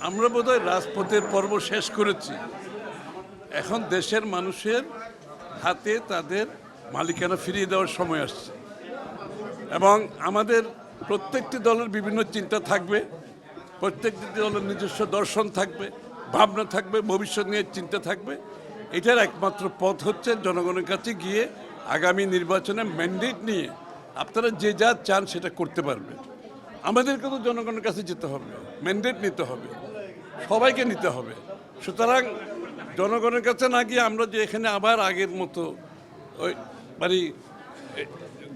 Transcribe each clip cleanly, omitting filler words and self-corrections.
আমরা বোধহয় রাজপথের পর্ব শেষ করেছি। এখন দেশের মানুষের হাতে তাদের মালিকানা ফিরিয়ে দেওয়ার সময় আসছে এবং আমাদের প্রত্যেকটি দলের বিভিন্ন চিন্তা থাকবে, প্রত্যেকটি দলের নিজস্ব দর্শন থাকবে, ভাবনা থাকবে, ভবিষ্যৎ নিয়ে চিন্তা থাকবে। এটার একমাত্র পথ হচ্ছে জনগণের কাছে গিয়ে আগামী নির্বাচনে ম্যান্ডেট নিয়ে আপনারা যে যা চান সেটা করতে পারবেন। আমাদেরকে তো জনগণের কাছে যেতে হবে, ম্যান্ডেট নিতে হবে, সবাইকে নিতে হবে। সুতরাং জনগণের কাছে না গিয়ে আমরা যে এখানে আবার আগের মতো ওই মানে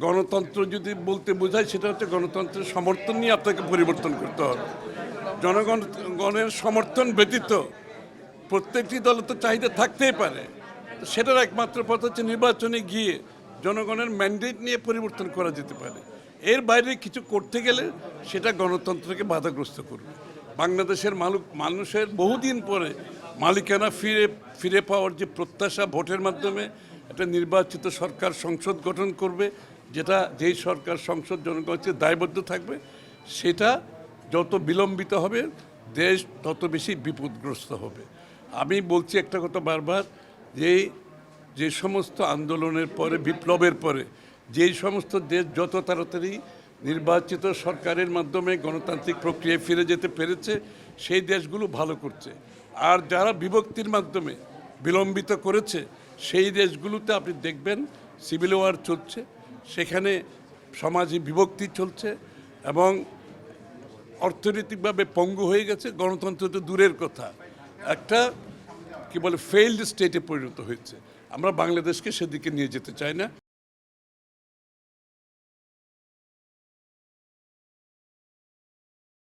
গণতন্ত্র যদি বলতে বোঝায়, সেটা হচ্ছে গণতন্ত্রের সমর্থন নিয়ে আপনাকে পরিবর্তন করতে হবে। জনগণের সমর্থন ব্যতীত প্রত্যেকটি দলে তো চাহিদা থাকতেই পারে, সেটার একমাত্র পথ হচ্ছে নির্বাচনে গিয়ে জনগণের ম্যান্ডেট নিয়ে পরিবর্তন করা যেতে পারে। এর বাইরে কিছু করতে গেলে সেটা গণতন্ত্রকে বাধাগ্রস্ত করবে। বাংলাদেশের মানুষের বহুদিন পরে মালিকানা ফিরে পাওয়ার যে প্রত্যাশা, ভোটের মাধ্যমে একটা নির্বাচিত সরকার সংসদ গঠন করবে, যেই সরকার সংসদ জনগণের দায়বদ্ধ থাকবে, সেটা যত বিলম্বিত হবে দেশ তত বেশি বিপদগ্রস্ত হবে। আমি বলছি একটা কথা বারবার, যে সমস্ত আন্দোলনের পরে, বিপ্লবের পরে যেই সমস্ত দেশ যত তাড়াতাড়ি নির্বাচিত সরকারের মাধ্যমে গণতান্ত্রিক প্রক্রিয়ায় ফিরে যেতে পেরেছে, সেই দেশগুলো ভালো করছে। আর যারা বিভক্তির মাধ্যমে বিলম্বিত করেছে, সেই দেশগুলোতে আপনি দেখবেন সিভিল ওয়ার চলছে, সেখানে সমাজে বিভক্তি চলছে এবং অর্থনৈতিকভাবে পঙ্গু হয়ে গেছে। গণতন্ত্র তো দূরের কথা, একটা কি বলে ফেইল্ড স্টেটে পরিণত হয়েছে। আমরা বাংলাদেশকে সেদিকে নিয়ে যেতে চাই না।